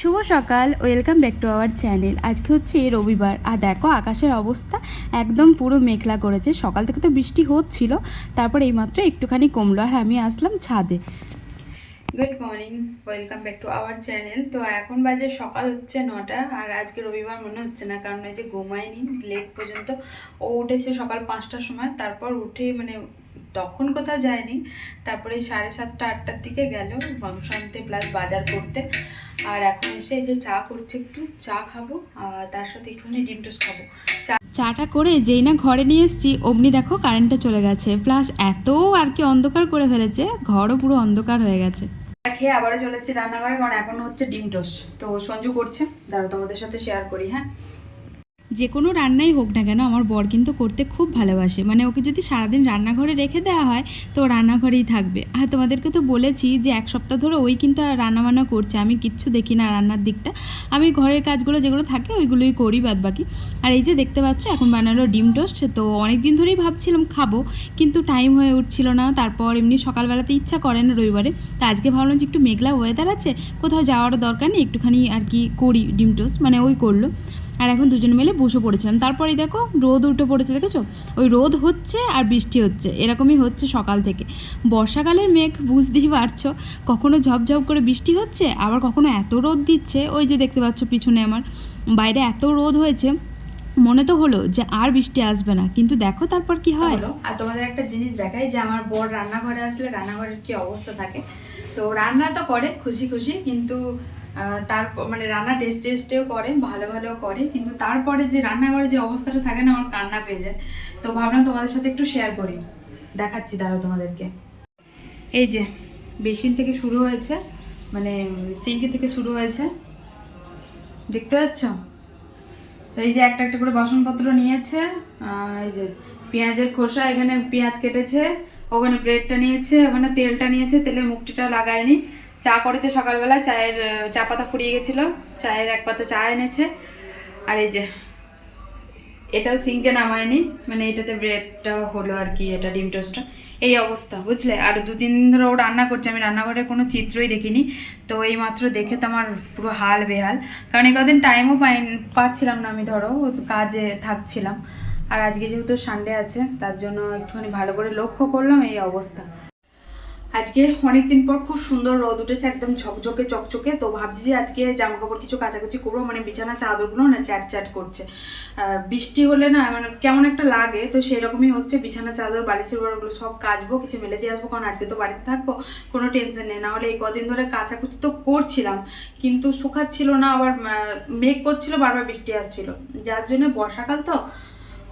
শুভ সকাল, welcome back to our channel. আজকে হচ্ছে রবিবার, আর দেখো আকাশের অবস্থা একদম পুরো মেঘলা করেছে। সকাল থেকে তো বৃষ্টি হচ্ছিল, তারপর এইমাত্র একটুখানি কমলো আর আমি আসলাম ছাদে। Good morning, welcome back to our channel. তো এখন বাজে সকাল হচ্ছে 9টা, আর আজকে রবিবার মনে হচ্ছে না, কারণ এই যে ঘুমায়নি লেট পর্যন্ত। ও উঠেছে সকাল 5টার সময়, তারপর উঠে তখন কোথাও যায়নি। তারপরে 7:30 8টার দিকে গেল মাংস আনতে প্লাস বাজার করতে। আর এখন এসে এই যে চা করছে, একটু চা খাবো, আর তার সাথে একটুখানি ডিম টোস্ট খাবো। চাটা করে যেই না ঘরে নিয়ে এসেছি অমনি দেখো কারেন্টটা চলে গেছে, প্লাস এত আর কি অন্ধকার করে ফেলেছে, ঘরও পুরো অন্ধকার হয়ে গেছে। খেয়ে আবারও চলেছি রান্নাঘরে, কারণ এখন হচ্ছে ডিম টোস্ট। তো সঞ্জু করছে, দাঁড়াও তোমাদের সাথে শেয়ার করি। হ্যাঁ, যে কোনো রান্নাই হোক না কেন আমার বর কিন্তু করতে খুব ভালোবাসে। মানে ওকে যদি সারাদিন রান্নাঘরে রেখে দেওয়া হয় তো রান্নাঘরেই থাকবে। আর তোমাদেরকে তো বলেছি যে এক সপ্তাহ ধরে ওই কিন্তু রান্নাবান্না করছে, আমি কিচ্ছু দেখি না রান্নার দিকটা। আমি ঘরের কাজগুলো যেগুলো থাকে ওইগুলোই করি বাদ বাকি। আর এই যে দেখতে পাচ্ছ এখন বানালো ডিম টোস্ট। তো অনেক দিন ধরেই ভাবছিলাম খাবো, কিন্তু টাইম হয়ে উঠছিল না। তারপর এমনি সকালবেলাতে ইচ্ছা করে না রবিবারে, তো আজকে ভাবলাম যে একটু মেঘলা ওয়েদার আছে, কোথাও যাওয়ারও দরকার নেই, একটুখানি আর কি করি ডিম টোস্ট। মানে ওই করলো, আর এখন দুজন মিলে বসে পড়েছিলাম। তারপরেই দেখো রোদ উঠে পড়েছে, দেখেছো? ওই রোদ হচ্ছে আর বৃষ্টি হচ্ছে, এরকমই হচ্ছে সকাল থেকে। বর্ষাকালের মেঘ বুঝতেই পারছো, কখনো ঝপঝপ করে বৃষ্টি হচ্ছে, আবার কখনো এত রোদ দিচ্ছে। ওই যে দেখতে পাচ্ছ পিছনে আমার, বাইরে এত রোদ হয়েছে, মনে তো হলো যে আর বৃষ্টি আসবে না, কিন্তু দেখো তারপর কি হয়। আর তোমাদের একটা জিনিস দেখাই, যে আমার বর রান্নাঘরে আসলে রান্নাঘরের কি অবস্থা থাকে। তো রান্না তো করে খুশি খুশি, কিন্তু তারপর মানে রান্না টেস্টেও করে, ভালো ভালো করে, কিন্তু তারপরে যে রান্নাঘরে যে অবস্থাটা থাকে না, আমার কান্না পেয়ে যায়। তো ভাবলাম তোমাদের সাথে একটু শেয়ার করি, দেখাচ্ছি দাঁড়াও তোমাদেরকে। এই যে বেসিন থেকে শুরু হয়েছে, মানে সিঙ্কি থেকে শুরু হয়েছে, দেখতে পাচ্ছ? এই যে একটা একটা করে বাসনপত্র নিয়েছে। এই যে পেঁয়াজের খোসা, এখানে পেঁয়াজ কেটেছে, ওখানে ব্রেডটা নিয়েছে, ওখানে তেলটা নিয়েছে, তেলের মুখটিটা লাগায়নি। চা করেছে সকালবেলা, চায়ের চা পাতা ফুরিয়ে গেছিলো, চায়ের এক পাতা চা এনেছে। আর এই যে এটাও সিঙ্কে নামায়নি, মানে এটাতে ব্রেডটা হলো আর কি, এটা ডিম টোস্টটা। এই অবস্থা, বুঝলে? আর 2-3 দিন ধরে ও রান্না করছে, আমি রান্নাঘরের কোনো চিত্রই দেখিনি। তো এই মাত্র দেখে তো আমার পুরো হাল বেহাল, কারণ এই কদিন টাইমও পাচ্ছিলাম না আমি, ধরো কাজে থাকছিলাম। আর আজকে যেহেতু সানডে আছে, তার জন্য একটুখানি ভালো করে লক্ষ্য করলাম, এই অবস্থা। আজকে অনেকদিন পর খুব সুন্দর রোদ উঠেছে, একদম ঝকঝকে চকচকে। তো ভাবছি যে আজকে জামা কাপড় কিছু কাচাকুচি করবো, মানে বিছানা চাদরগুলো না চ্যাট চ্যাট করছে। বৃষ্টি হলে না মানে কেমন একটা লাগে, তো সেরকমই হচ্ছে। বিছানা চাদর বালিশের বড়গুলো সব কাচবো, কিছু মেলে দিয়ে আসবো, কারণ আজকে তো বাড়িতে থাকবো, কোনো টেনশন নেই। না হলে এই কদিন ধরে কাচাকুচি তো করছিলাম, কিন্তু শুকাচ্ছিল না, আবার মেঘ করছিল, বারবার বৃষ্টি আসছিল, যার জন্য বর্ষাকাল তো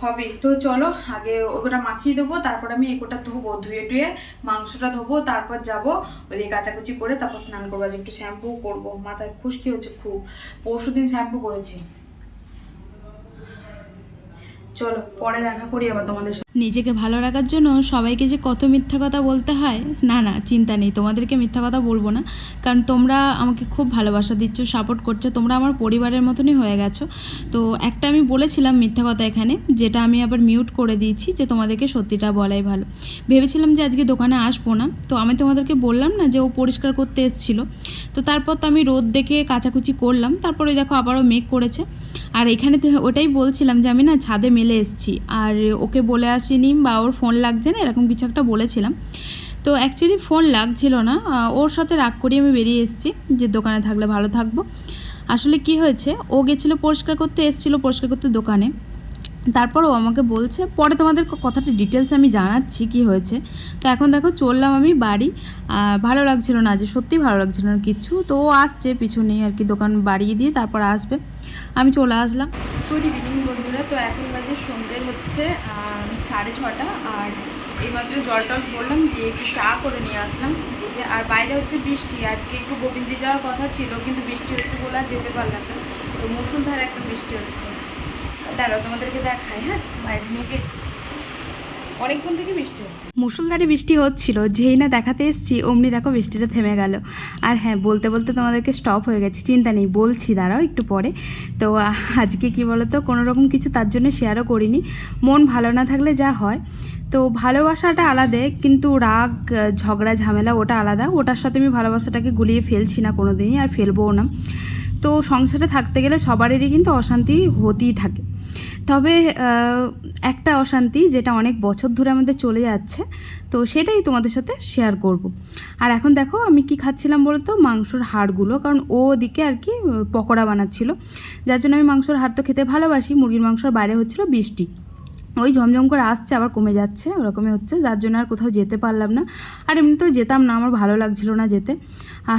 হবে। তো চলো আগে ওটা মাখিয়ে দেবো, তারপর আমি এগোটা ধোবো, ধুয়ে টুয়ে মাংসটা ধোবো, তারপর যাবো ওইদিকে কাচাকুচি করে তারপর স্নান করবো। আজ একটু শ্যাম্পু করবো, মাথায় খুশকি হচ্ছে খুব, পরশুদিন শ্যাম্পু করেছি। চলো পরে দেখা করি আবার তোমাদের সাথে। নিজেকে ভালো রাখার জন্য সবাইকে যে কত মিথ্যা কথা বলতে হয়, না না চিন্তা নেই, তোমাদেরকে মিথ্যা কথা বলবো না, কারণ তোমরা আমাকে খুব ভালোবাসা দিচ্ছ, সাপোর্ট করছো, তোমরা আমার পরিবারের মতনই হয়ে গেছো। তো একটা আমি বলেছিলাম মিথ্যা কথা এখানে, যেটা আমি আবার মিউট করে দিয়েছি, যে তোমাদেরকে সত্যিটা বলাই ভালো। ভেবেছিলাম যে আজকে দোকানে আসবো না, তো আমি তোমাদেরকে বললাম না যে ও পরিষ্কার করতে এসেছিলো। তো তারপর তো আমি রোদ দেখে কাচাকুচি করলাম, তারপরে দেখো আবারও মেঘ করেছে। আর এখানে তো ওটাই বলছিলাম যে আমি না ছাদে মেলে এসেছি, আর ওকে বলে আসিনি, বা ওর ফোন লাগছে না এরকম কিছু একটা বলেছিলাম। তো অ্যাকচুয়ালি ফোন লাগছিল না, ওর সাথে রাগ করিয়ে আমি বেরিয়ে এসেছি, যে দোকানে থাকলে ভালো থাকবো। আসলে কি হয়েছে, ও গেছিলো পরিষ্কার করতে, এসেছিলো পরিষ্কার করতে দোকানে। তারপরও আমাকে বলছে, পরে তোমাদের কথাটা ডিটেলস আমি জানাচ্ছি কি হয়েছে। তো এখন দেখো চললাম আমি বাড়ি, ভালো লাগছিল না, যে সত্যি ভালো লাগছিল না কিচ্ছু। তো ও আসছে পিছনেই আর কি, দোকান বাড়িয়ে দিয়ে তারপর আসবে, আমি চলে আসলাম। গুড ইভিনিং বন্ধুরা। তো এখন বাজে সন্ধ্যের হচ্ছে 6:30, আর এইমাত্র জল টল ভরলাম, দিয়ে একটু চা করে নিয়ে আসলাম। এই যে, আর বাইরে হচ্ছে বৃষ্টি, আজকে একটু গোবিন্দি যাওয়ার কথা ছিল, কিন্তু বৃষ্টি হচ্ছে বলে আর যেতে পারলাম না। তো মুষলধারে একটা বৃষ্টি হচ্ছে, দাঁড়াও তোমাদেরকে দেখাই। হ্যাঁ, বাইরে মেঘে অনেকক্ষণ থেকে বৃষ্টি হচ্ছে, মুষলধারে বৃষ্টি হচ্ছিল, যেই না দেখাতে এসেছি অমনি দেখো বৃষ্টিটা থেমে গেল। আর হ্যাঁ, বলতে বলতে তোমাদেরকে স্টপ হয়ে গেছে, চিন্তা নেই, বলছি, দাঁড়াও একটু পরে। তো আজকে কি বলো তো, কোনো রকম কিছু তার জন্য শেয়ারও করিনি, মন ভালো না থাকলে যা হয়। তো ভালোবাসাটা আলাদা, কিন্তু রাগ ঝগড়া ঝামেলা ওটা আলাদা, ওটার সাথে আমি ভালোবাসাটাকে গুলিয়ে ফেলছি না কোনো দিনই, আর ফেলবোও না। তো সংসারে থাকতে গেলে সবারই কিন্তু অশান্তি হতেই থাকে। তবে একটা অশান্তি যেটা অনেক বছর ধরে আমাদের চলে যাচ্ছে, তো সেটাই তোমাদের সাথে শেয়ার করব। আর এখন দেখো আমি কি খাচ্ছিলাম বলতো, মাংসর হাড়গুলো, কারণ ও ওদিকে আর কি পকোড়া বানাচ্ছিল, যার জন্য আমি মাংসর হাড় তো খেতে ভালোবাসি। মুরগির মাংসর বাইরে হচ্ছিল বৃষ্টি, ওই ঝমঝম করে আসছে আবার কমে যাচ্ছে, ওরকমই হচ্ছে, যার জন্য আর কোথাও যেতে পারলাম না। আর এমনিতেও যেতাম না, আমার ভালো লাগছিল না যেতে।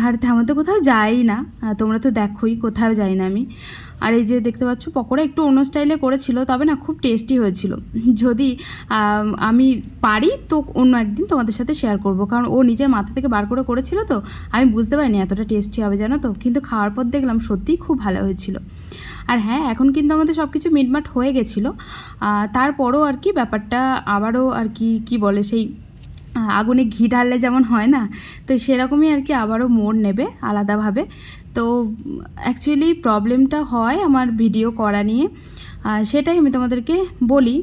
আর তেমন তো কোথাও যাই না, তোমরা তো দেখোই কোথাও যাই না আমি। আর এই যে দেখতে পাচ্ছ পকোড়া একটু অন্য স্টাইলে করেছিল, তবে না খুব টেস্টি হয়েছিল। যদি আমি পারি তো অন্য একদিন তোমাদের সাথে শেয়ার করব, কারণ ও নিজের মাথা থেকে বার করে করেছিল, তো আমি বুঝতে পারিনি এতটা টেস্টি হবে জানো তো। কিন্তু খাওয়ার পর দেখলাম সত্যিই খুব ভালো হয়েছিল। আর হ্যাঁ, এখন কিন্তু আমাদের সব কিছু মিটমাট হয়ে গেছিলো। তারপরও আর কি ব্যাপারটা আবারও আর কি বলে, সেই আগুনে ঘি ঢাললে যেমন হয় না, তো সেরকমই আর কি আবারও মোড় নেবে আলাদাভাবে। তো অ্যাকচুয়ালি প্রবলেমটা হয় আমার ভিডিও করা নিয়ে, সেটাই আমি তোমাদেরকে বলি।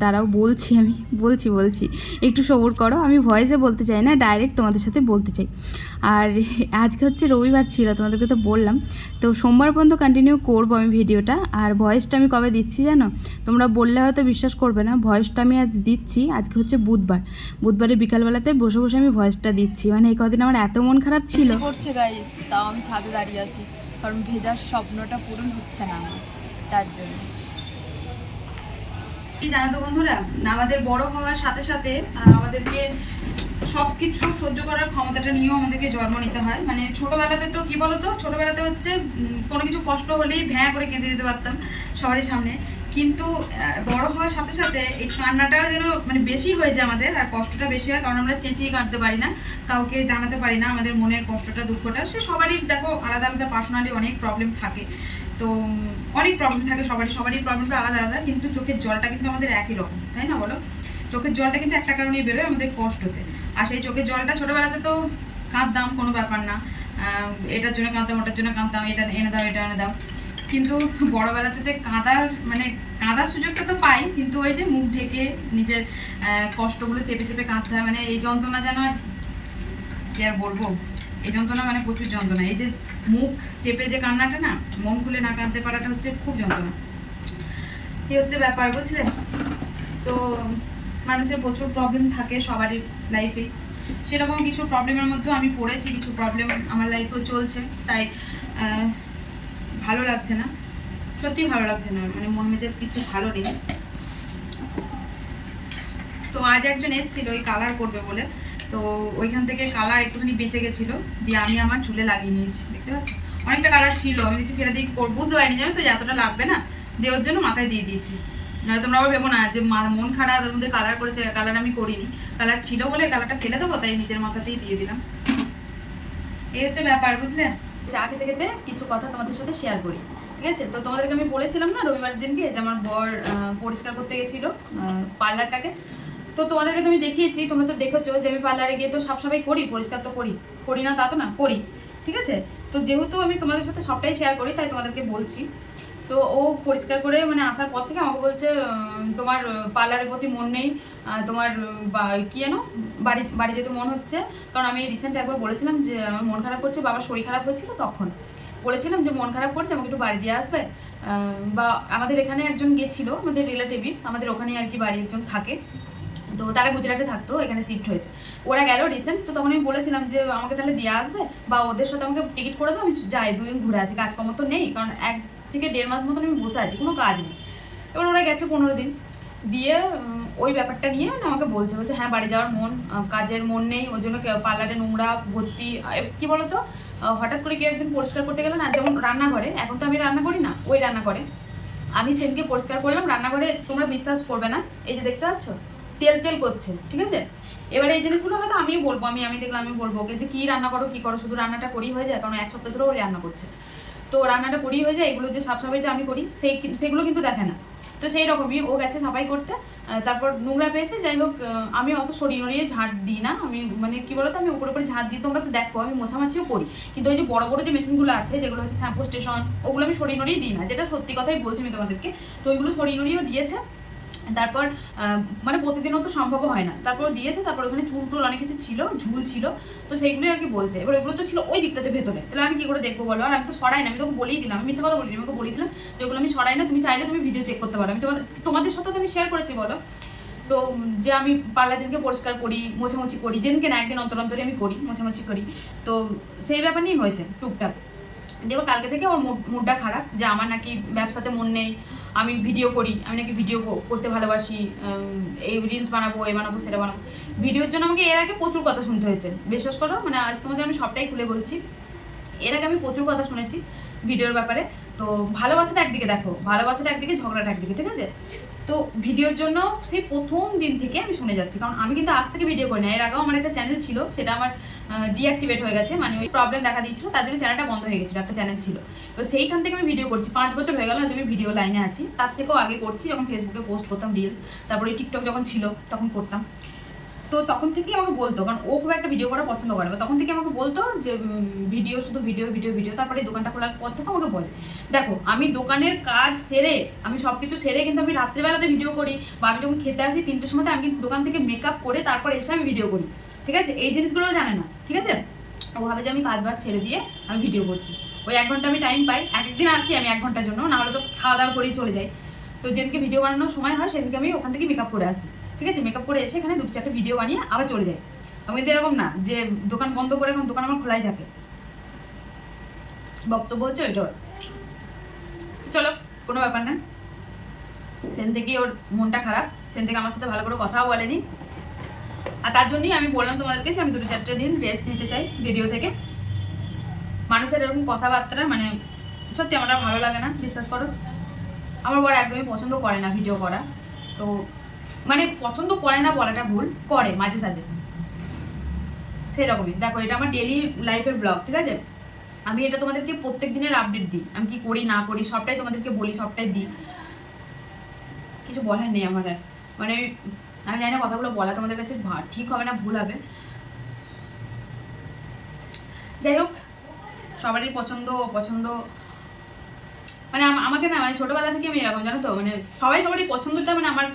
দাঁড়াও বলছি, আমি বলছি একটু সবুর করো। আমি ভয়েসে বলতে চাই না, ডাইরেক্ট তোমাদের সাথে বলতে চাই। আর আজকে হচ্ছে রবিবার ছিল, তোমাদেরকে তো বললাম, তো সোমবার পর্যন্ত কন্টিনিউ করবো আমি ভিডিওটা। আর ভয়েসটা আমি কবে দিচ্ছি জানো, তোমরা বললে হয়তো বিশ্বাস করবে না, ভয়েসটা আমি আজ দিচ্ছি, আজকে হচ্ছে বুধবারে বিকালবেলাতে বসে বসে আমি ভয়েসটা দিচ্ছি। মানে এই কদিন আমার এত মন খারাপ ছিল। করছে গাইস, তাও আমি ছাদে দাঁড়িয়ে আছি, কারণ ভেজার স্বপ্নটা পূরণ হচ্ছে না আমার, তার জন্য। কি জানো তো বন্ধুরা, আমাদের বড় হওয়ার সাথে সাথে আমাদেরকে সব কিছু সহ্য করার ক্ষমতাটা নিয়েও আমাদেরকে জন্ম নিতে হয়। মানে ছোটোবেলাতে তো কী বলো তো, ছোটোবেলাতে হচ্ছে কোনো কিছু কষ্ট হলেই ভ্যাঁ করে কেঁদে দিতে পারতাম সবারই সামনে। কিন্তু বড় হওয়ার সাথে সাথে এই কান্নাটাও যেন মানে বেশি হয়ে যায় আমাদের, আর কষ্টটা বেশি হয়, কারণ আমরা চেঁচিয়ে কাঁদতে পারি না, কাউকে জানাতে পারি না আমাদের মনের কষ্টটা দুঃখটা। সে সবারই দেখো আলাদা আলাদা পার্সোনালি অনেক প্রবলেম থাকে, তো অনেক প্রবলেম থাকে সবারই প্রবলেমটা আলাদা আলাদা, কিন্তু চোখের জলটা কিন্তু আমাদের একই রকম, তাই না বলো? চোখের জলটা কিন্তু একটা কারণেই বেরোয়, আমাদের কষ্টতে। আর সেই চোখের জলটা ছোটোবেলাতে তো কাঁদতাম, কোনো ব্যাপার না, এটার জন্য কাঁদতাম, ওটার জন্য কাঁদতাম, এটা এনে দাও, এটা এনে দাও। কিন্তু বড়োবেলাতে কাঁদার সুযোগটা তো পাই, কিন্তু ওই যে মুখ ঢেকে নিজের কষ্টগুলো চেপে চেপে কাঁদতে হয়। মানে এই যন্ত্রণা যেন আর কি আর বলবো, এই যন্ত্রণা মানে প্রচুর যন্ত্রণা। এই যে মুখ চেপে যে কান্নাটা না, মন খুলে না কাঁদতে পারাটা হচ্ছে খুব যন্ত্রণা। এই হচ্ছে ব্যাপার, বুঝলে? তো মানুষের প্রচুর প্রবলেম থাকে সবারই লাইফে, সেরকম কিছু প্রবলেমের মধ্যেও আমি পড়েছি, কিছু প্রবলেম আমার লাইফেও চলছে, তাই ভালো লাগছে না, সত্যি ভালো লাগছে না, মানে মন মেজাজ কিছু ভালো নেই। তো আজ একজন এসেছিল ওই কালার করবে বলে, তো ওইখান থেকে কালার একটুখানি বেঁচে গেছিলো, দিয়ে আমি আমার চুলে লাগিয়ে নিয়েছি, দেখতে পাচ্ছি অনেকটা কালার ছিল, আমি কিছু ফেলে দিয়ে বুঝতে পারিনি, জানো তো এতটা লাগবে না, দেওয়ার জন্য মাথায় দিয়ে দিয়েছি। নয় তোমরা আবার ভেবো না যে মন খারাপ ওর মধ্যে কালার করেছে, কালার আমি করিনি, কালার ছিল বলে কালারটা ফেলে দেবো, তাই নিজের মাথাতেই দিয়ে দিলাম। এই হচ্ছে ব্যাপার, বুঝলে? চা খেতে খেতে কিছু কথা তোমাদের সাথে শেয়ার করি, ঠিক আছে? তো তোমাদেরকে আমি বলেছিলাম না রবিবার দিনকে যে আমার বর পরিষ্কার করতে গেছিলো পার্লারটাকে, তো তোমাদেরকে তুমি দেখিয়েছি, তোমরা তো দেখেছো যে আমি পার্লারে গিয়ে তো সবসময় করি, পরিষ্কার তো করি না তা তো না, করি, ঠিক আছে? তো যেহেতু আমি তোমাদের সাথে সবটাই শেয়ার করি, তাই তোমাদেরকে বলছি। তো ও পরিষ্কার করে মানে আসার পর থেকে আমাকে বলছে তোমার পার্লারের প্রতি মন নেই, তোমার কি যেন বাড়ি যেতে মন হচ্ছে, কারণ আমি রিসেন্ট একবার বলেছিলাম যে আমার মন খারাপ করছে, বাবার শরীর খারাপ হয়েছিল, তখন বলেছিলাম যে মন খারাপ করছে, আমাকে একটু বাড়ি দিয়ে আসবে। বা আমাদের এখানে একজন গেছিলো, আমাদের রিলেটিভই, আমাদের ওখানে আর কি বাড়ি একজন থাকে, তো তারা গুজরাটে থাকতো, এখানে শিফট হয়েছে, ওরা গেল রিসেন্ট। তো তখন আমি বলেছিলাম যে আমাকে তাহলে দিয়ে আসবে, বা ওদের সাথে আমাকে টিকিট করে দাও, আমি যাই, 2 দিন ঘুরে আসি, কাজকর্ম তো নেই, কারণ 1 থেকে 1.5 মাস মতন আমি বসে আছি, কোনো কাজ নেই। এবার ওরা গেছে 15 দিন, দিয়ে ওই ব্যাপারটা নিয়ে মানে আমাকে বলছে হ্যাঁ বাড়ি যাওয়ার মন, কাজের মন নেই, ওই জন্য পার্লারে নোংরা ভর্তি। কী বলো তো, হঠাৎ করে কেউ একদিন পরিষ্কার করতে গেলে না, যেমন রান্নাঘরে, এখন তো আমি রান্না করি না, ওই রান্না করে আমি সেদিনকে পরিষ্কার করলাম রান্নাঘরে, তোমরা বিশ্বাস করবে না, এই যে দেখতে পাচ্ছ তেল করছে, ঠিক আছে? এবারে এই জিনিসগুলো হয়তো আমিও বলবো, আমি দেখলাম আমি বলবো ওকে যে কী রান্না করো, শুধু রান্নাটা করি হয়ে যায়, কারণ 1 সপ্তাহ ধরে ও রান্না করছে, তো রান্নাটা করি হয়ে যায়, এগুলো যে সাফাইটা আমি করি সেগুলো কিন্তু দেখে না। তো সেই রকমই ও গেছে সাফাই করতে, তারপর নোংরা পেয়েছে, যাই হোক আমি অত সরিয়ে ঝাঁট দিই না, আমি মানে কী বলতো আমি উপরে ঝাঁট দিই, তোমরা তো দেখো আমি মোছামাছিও করি, কিন্তু ওই যে বড় বড় যে মেশিনগুলো আছে যেগুলো হচ্ছে শ্যাম্পু স্টেশন, ওগুলো আমি সরিয়ে দিই না, যেটা সত্যি কথাই বলছি আমি তোমাদেরকে। তো ওইগুলো সরিয়েও দিয়েছে, তারপর মানে প্রতিদিনও তো সম্ভব হয় না, তারপর দিয়েছে। তারপর ওখানে চুল টুল অনেক কিছু ছিল, ঝুল ছিল, তো সেইগুলোই আর কি বলছে। এবার ওইগুলো তো ছিল ওই দিকটাতে ভেতরে, তাহলে আমি কি করে দেখবো বলো? আর আমি তো সরাই না, আমি তোকে বলেই দিলাম, আমি মিথ্যা কথা বলিনি, আমাকে বলেই দিলাম যে ওগুলো আমি সরাই না, তুমি চাইলে তুমি ভিডিও চেক করতে পারো। আমি তোমাদের সাথে তো আমি শেয়ার করেছি বলো তো, যে আমি পার্লার দিনকে পরিষ্কার করি, মোছামুছি করি, যেদিনকে না একদিন অন্তর অন্তরে আমি করি, মোছামুছি করি, তো সেই ব্যাপার নিয়েই হয়েছে টুকটাক। এবার কালকে থেকে ওর মুডটা খারাপ, যে আমার নাকি ব্যবসাতে মন নেই, আমি ভিডিও করি, আমি নাকি ভিডিও করতে ভালোবাসি, এই রিলস বানাবো, এ বানাবো, সেটা বানাবো। ভিডিওর জন্য আমাকে এর আগে প্রচুর কথা শুনতে হয়েছে, বিশ্বাস করো। মানে আজ তোমাদের আমি সবটাই খুলে বলছি, এর আগে আমি প্রচুর কথা শুনেছি ভিডিওর ব্যাপারে। তো ভালোবাসাটা একদিকে দেখো, ভালোবাসাটা একদিকে, ঝগড়াটা একদিকে, ঠিক আছে? তো ভিডিওর জন্য সেই প্রথম দিন থেকে আমি শুনে যাচ্ছি, কারণ আমি কিন্তু আজ থেকে ভিডিও করি না। এর আগেও আমার একটা চ্যানেল ছিল, সেটা আমার ডিঅ্যাক্টিভেট হয়ে গেছে, মানে ওই প্রবলেম দেখা দিয়েছিল, তার জন্য চ্যানেলটা বন্ধ হয়ে গেছিলো। একটা চ্যানেল ছিল, তো সেইখান থেকে আমি ভিডিও করছি, 5 বছর হয়ে গেল আজ আমি ভিডিও লাইনে আছি। তার থেকেও আগে করছি, যখন ফেসবুকে পোস্ট করতাম রিলস, তারপরে টিকটক যখন ছিল তখন করতাম। তো তখন থেকেই আমাকে বলতো, কারণ ও খুব একটা ভিডিও করা পছন্দ করে না, তখন থেকে আমাকে বলতো যে ভিডিও, শুধু ভিডিও ভিডিও ভিডিও। তারপরে দোকানটা খোলার পর থেকে আমাকে বলে, দেখো আমি দোকানের কাজ সেরে, আমি সব কিছু সেরে কিন্তু আমি রাত্রিবেলাতে ভিডিও করি, বা আমি যখন খেতে আসি 3টের সময়, আমি কিন্তু দোকান থেকে মেকআপ করে তারপর এসে আমি ভিডিও করি, ঠিক আছে? এই জিনিসগুলোও জানে না, ঠিক আছে? ও ভাবে যে আমি কাজ বাজ ছেড়ে দিয়ে আমি ভিডিও করছি। ওই 1 ঘন্টা আমি টাইম পাই, একদিন আসি আমি 1 ঘন্টার জন্য, না হলে তো খাওয়া দাওয়া করেই চলে যাই। তো যেদিনকে ভিডিও বানানোর সময় হয় সেদিনকে আমি ওখান থেকে মেকআপ করে আসি, ঠিক আছে? মেকআপ করে এসে এখানে 2-4টে ভিডিও বানিয়ে আবার চলে যাই। আমি কিন্তু এরকম না যে দোকান বন্ধ করে, এখন দোকান আমার খোলাই থাকে। বক্তব্য হচ্ছে ওইটা। চলো, কোনো ব্যাপার না। সেদিন থেকেই ওর মনটা খারাপ, সেদিন থেকে আমার সাথে ভালো করে কথাও বলেনি। আর তার জন্যই আমি বললাম তোমাদেরকে যে আমি 2-4টে দিন রেস্ট নিতে চাই ভিডিও থেকে। মানুষের এরকম কথাবার্তা মানে সত্যি আমার ভালো লাগে না, বিশ্বাস করো। আমার বড় একদমই পছন্দ করে না ভিডিও করা। তো মানে পছন্দ করে না বলাটা ভুল, করে মাঝে সাঝে, সেরকমই। দেখো, এটা আমার ডেইলি লাইফের ব্লগ, ঠিক আছে? আমি এটা তোমাদেরকে প্রত্যেক দিনের আপডেট দিই, আমি কি করি না করি সবটাই তোমাদেরকে বলি, সবটাই দিই। কিছু বলার নেই আমার আর, মানে আমি জানি না কথাগুলো বলা তোমাদের কাছে ঠিক হবে না ভুল হবে। যাই হোক, সবারই পছন্দ অপছন্দ, মানে আমাকে না, মানে ছোটোবেলা থেকে আমি এরকম, জানো তো, মানে সবাই সবারই পছন্দটা মানে আমার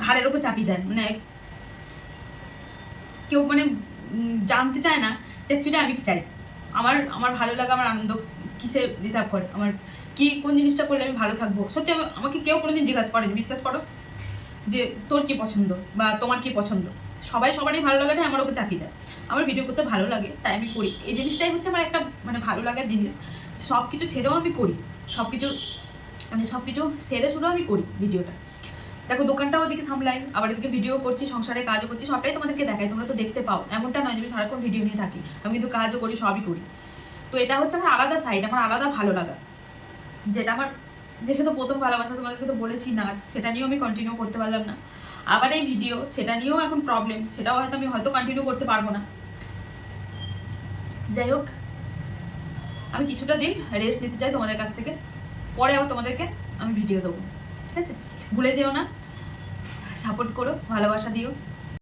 ঘাড়ের ওপর চাপিয়ে দেয়। মানে কেউ মানে জানতে চায় না যে অ্যাকচুয়ালি আমি কি চাই, আমার আমার ভালো লাগা, আমার আনন্দ কিসে রিজার্ভ করে, আমার কি কোন জিনিসটা করলে আমি ভালো থাকবো। সত্যি আমাকে কেউ কোনোদিন জিজ্ঞাসা করেনি, বিশ্বাস করো, যে তোর কি পছন্দ বা তোমার কি পছন্দ। সবাই সবারই ভালো লাগাটা আমার ওপর চাপিয়ে দেয়। আমার ভিডিও করতে ভালো লাগে তাই আমি করি, এই জিনিসটাই হচ্ছে আমার একটা মানে ভালো লাগার জিনিস। সব কিছু ছেড়েও আমি করি, সব কিছু মানে সব কিছু সেরে শুধু আমি করি ভিডিওটা। দেখো, দোকানটাও ওদিকে সামলাই, আবার এদিকে ভিডিও করছি, সংসারে কাজও করছি, সবটাই তোমাদেরকে দেখাই, তোমরা তো দেখতে পাও। এমনটা নয় যে আমি সারাক্ষণ ভিডিও নিয়ে থাকি, আমি কিন্তু কাজও করি, সবই করি। তো এটা হচ্ছে আমার আলাদা সাইড, আমার আলাদা ভালো লাগা, যেটা আমার, যেটা তো প্রথম ভালোবাসা, তোমাদেরকে তো বলেছি নাচ, সেটা নিয়েও আমি কন্টিনিউ করতে পারলাম না। আবার এই ভিডিও, সেটা নিয়েও এখন প্রবলেম, সেটাও হয়তো আমি কন্টিনিউ করতে পারবো না। যাই হোক, আমি কিছুটা দিন রেস্ট নিতে চাই তোমাদের কাছ থেকে, পরে আবার তোমাদেরকে আমি ভিডিও দেবো, ঠিক আছে? ভুলে যেও না, সাপোর্ট করো, ভালোবাসা দিও।